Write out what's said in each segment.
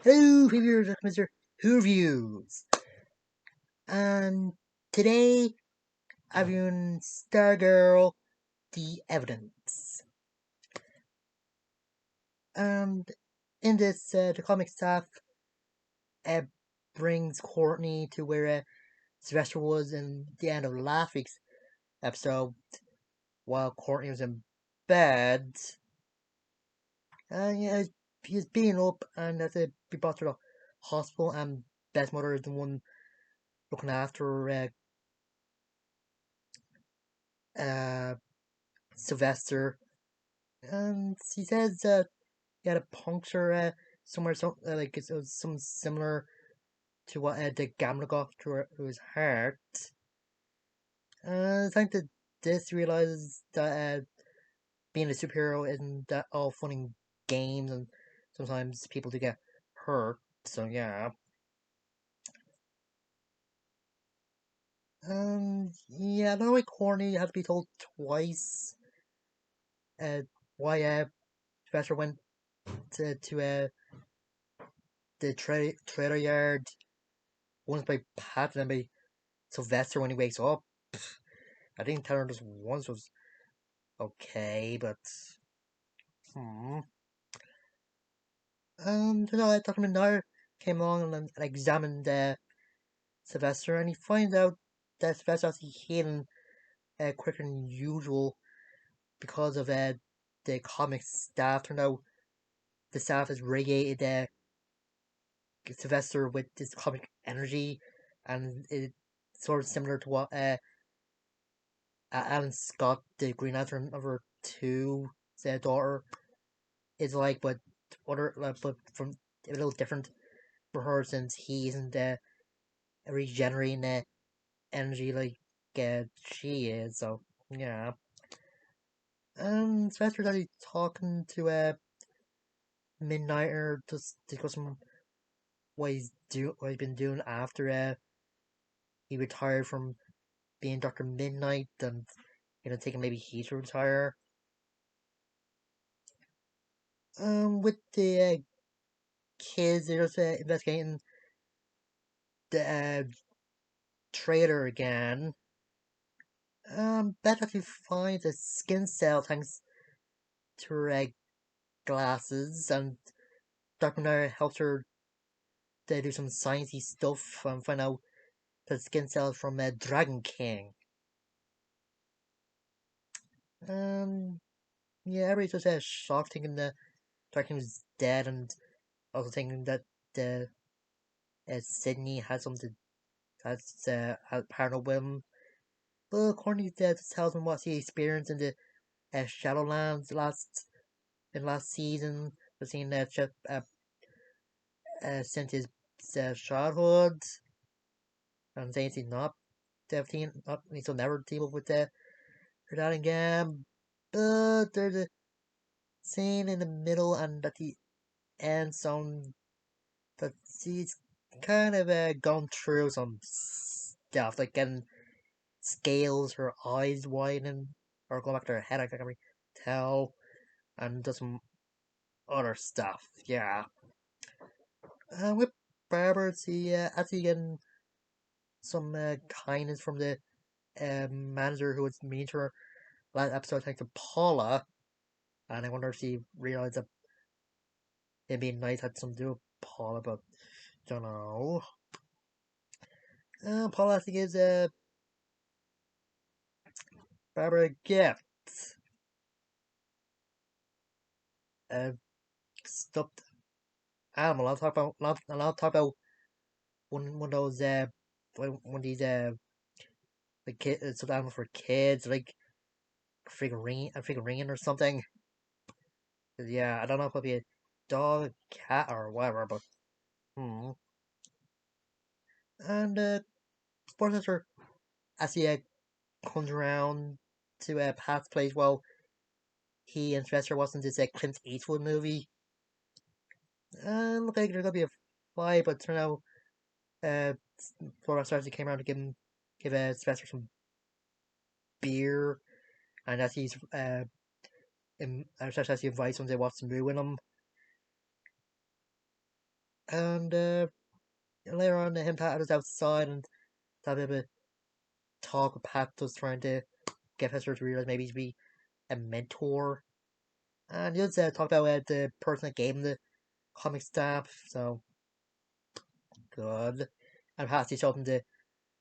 Hello, viewers of Mr.Who Reviews. And today, I'm reviewing Stargirl, The Evidence. And in this, the comic staff uh, brings Courtney to where Sylvester was in the end of last week's episode, while Courtney was in bed. And yeah, he's beaten up and has to be brought to the hospital, and Beth's mother is the one looking after Sylvester. And he says that he had a puncture somewhere, like it was something similar to what the gambler got through his heart. I think that this realizes that being a superhero isn't that all fun and games, and sometimes people do get hurt. So yeah, yeah, I don't know why Corny had to be told twice. Why Sylvester went to the trailer yard once by Pat and then by Sylvester when he wakes up. I think telling her this once was okay, but hmm. Dr. Menard came along and examined Sylvester, and he finds out that Sylvester actually healing quicker than usual because of the comic staff. Turned out the staff has radiated Sylvester with this comic energy, and it's sort of similar to what Alan Scott, the Green Lantern number two, daughter, is like, but but from a little different for her since he isn't regenerating energy like she is. So yeah, Spencer's actually talking to Midnighter just discussing what he's been doing after he retired from being Doctor Midnight, and thinking maybe he should retire. With the kids, they're just investigating the trailer again. Beth actually finds a skin cell thanks to her glasses, and Dr. Nair helps her to do some sciencey stuff and find out the skin cells from Dragon King. Um, yeah, everybody's just shocked thinking that Dragon King was dead, and also thinking that Sydney had paranoid with him. But Courtney just tells him what he experienced in the Shadowlands last season. The scene that sent his childhood, and saying he's not 17, not he'll never deal with her dad again. But there's a scene in the middle and at the end, some that she's kind of gone through some stuff, like getting scales, her eyes widening, or going back to her head. I can't really tell, and does some other stuff. Yeah, with Barbara, she actually getting some kindness from the manager who was mean to her last episode, thanks to Paula. And I wonder if she realized that it being nice had something to do with Paula, but don't know. Paula actually gives Barbara a gift. A stuffed animal. I'll talk about one of those one of these like stuffed animal for kids, like a figurine or something. Yeah, I don't know if it'll be a dog, cat, or whatever, but hmm. And Sports Center actually comes around to Pat's place while he and Spencer watching this Clint Eastwood movie. Looked like there's gonna be a fight, but turn out uh Florida Stars came around to give Spencer some beer, and as he's Spencer actually invites him to watch the movie with him. And later on, him Pat is outside and have a bit of a talk with Pat, just trying to get Hester to realize maybe he'd be a mentor. And he just talk about the person that gave him the comic staff, so good. And Pat he showed him the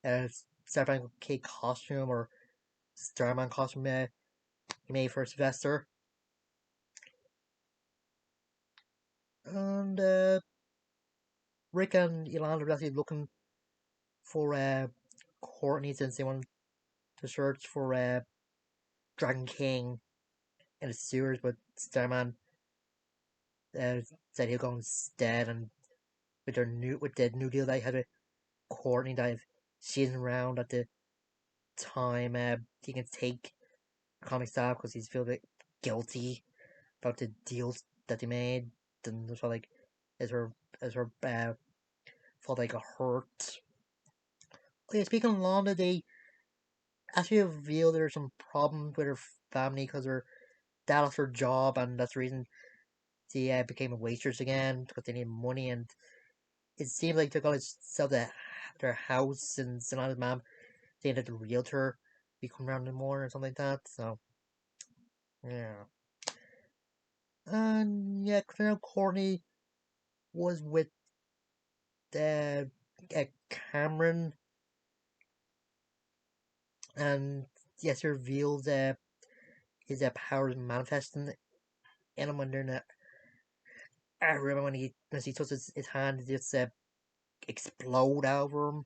uh, Starman Cake costume or Starman costume he made for Sylvester. And Rick and Yolanda were actually looking for Courtney since they wanted to search for Dragon King in the sewers, but Starman said he'll go instead. And with the new deal that he had with Courtney, that if she isn't around at the time, he can take comic staff because he's feeling a bit guilty about the deals that they made, and just felt like as her felt like a hurt. Okay, speaking of Lana, they actually revealed there's some problems with her family because her dad lost her job, and that's the reason she became a waitress again because they need money. And it seemed like they're gonna sell their house, and Lana's mom saying that the realtor be coming around anymore or something like that. So yeah, and yeah, Colonel Courtney was with uh, Cameron, and yes, he revealed his powers manifesting in him when they're in a. I remember when he touches his hand, it just explode over him.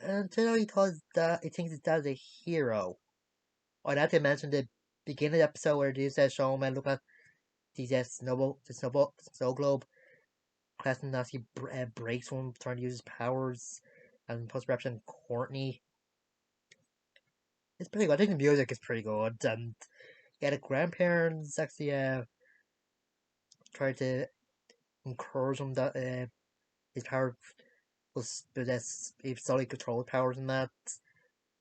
And so he thinks his dad's a hero. I'd have to mention the beginning of the episode where they said show him and look at these snow globe. Crescent actually breaks one trying to use his powers, and post represent Courtney. It's pretty good. I think the music is pretty good, and yeah, the grandparents actually try to encourage him that his power was that's he solely control powers and that,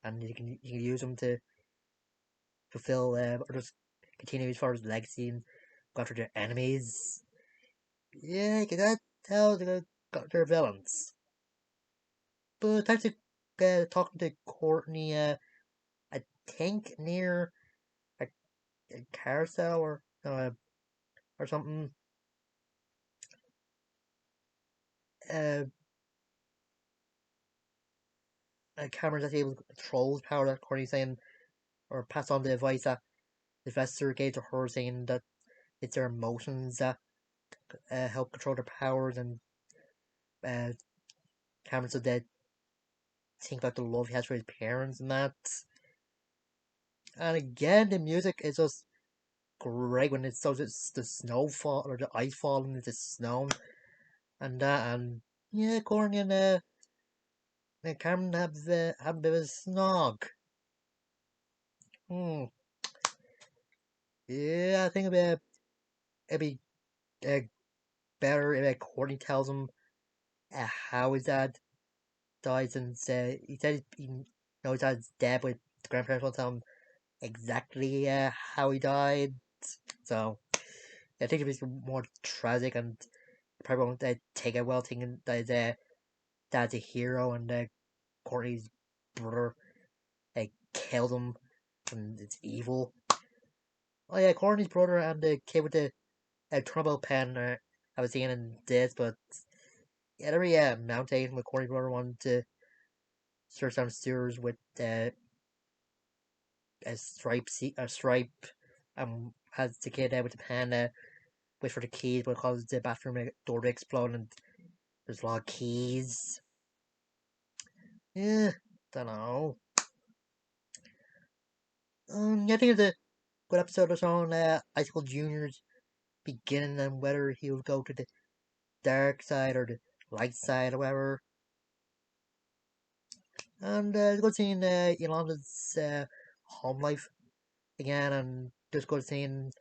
and you can use them to fulfill or just continue as far as legacy and go after their enemies. Yeah, you can tell they got their villains. But actually, talking to Courtney, I think near a, a carousel or something. Uh, Cameron's actually able to control his power. That Courtney saying or pass on the advice that the investor gave to her, saying that it's their emotions that help control their powers, and uh, Cameron said that think about the love he has for his parents and that. And again, the music is just great when it's so just the snowfall or the ice falling into snow and that. And yeah, Courtney and Cameron have a bit of a snog. Hmm. Yeah, I think it'd be uh, better if Courtney tells him how his dad died, and he said he knows his dad's dead, but the grandparents won't tell him exactly how he died. So I think it'd be more tragic, and probably won't take it well, thinking that his dad's a hero and Courtney's brother killed him and it's evil. Oh yeah, Courtney's brother and the kid with the trouble pen I was seeing in this, but yeah, every mountain with Courtney's brother wanted to search down sewers with a stripe has the kid with the pen wait for the keys, but it causes the bathroom door to explode, and there's a lot of keys. Yeah, don't know. Yeah, I think it's a good episode of on Icicle Junior's beginning and whether he will go to the dark side or the light side or whatever. And it's good seeing Yolanda's home life again, and just good seeing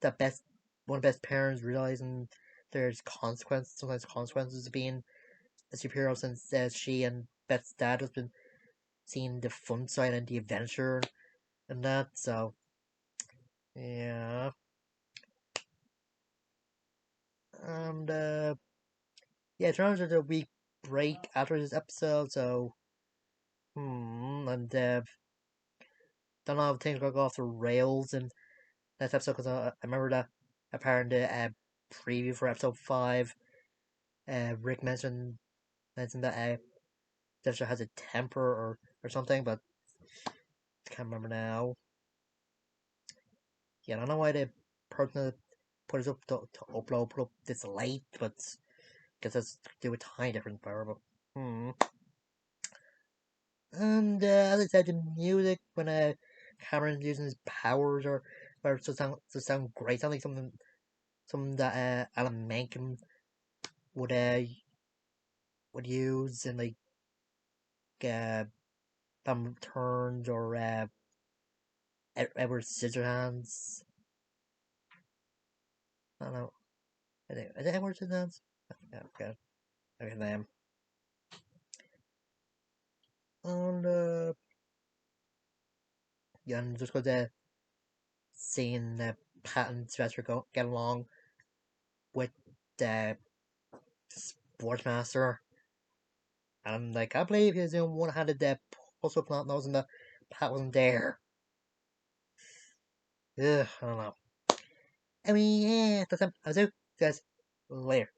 that best one of the best parents realizing there's sometimes consequences to being a superhero, since she and Beth's dad has been seeing the fun side and the adventure and that. So yeah, and yeah, turns out a week break after this episode, so and don't know if things are going to go off the rails in next episode because I remember that apparent preview for episode 5. Rick mentioned that Devsha has a temper or something, but I can't remember now. Yeah, I don't know why the person put it up to upload put up this late, but because it's to do with time difference, power. But And as I said, the music when Cameron's using his powers or to sound great, sound like something that Alan Menken would uh would use in like Batman Returns or Edward Scissorhands. I don't know. Is it Edward Scissorhands? Yeah, okay. Okay, them. And yeah, and just because seeing Pat and Sylvester get along with the Sportsmaster. And I'm like, I believe he's doing one-handed puzzle not knowing that Pat wasn't there. Ugh, I don't know. I mean, yeah, that's it. I'll do. Guys, later.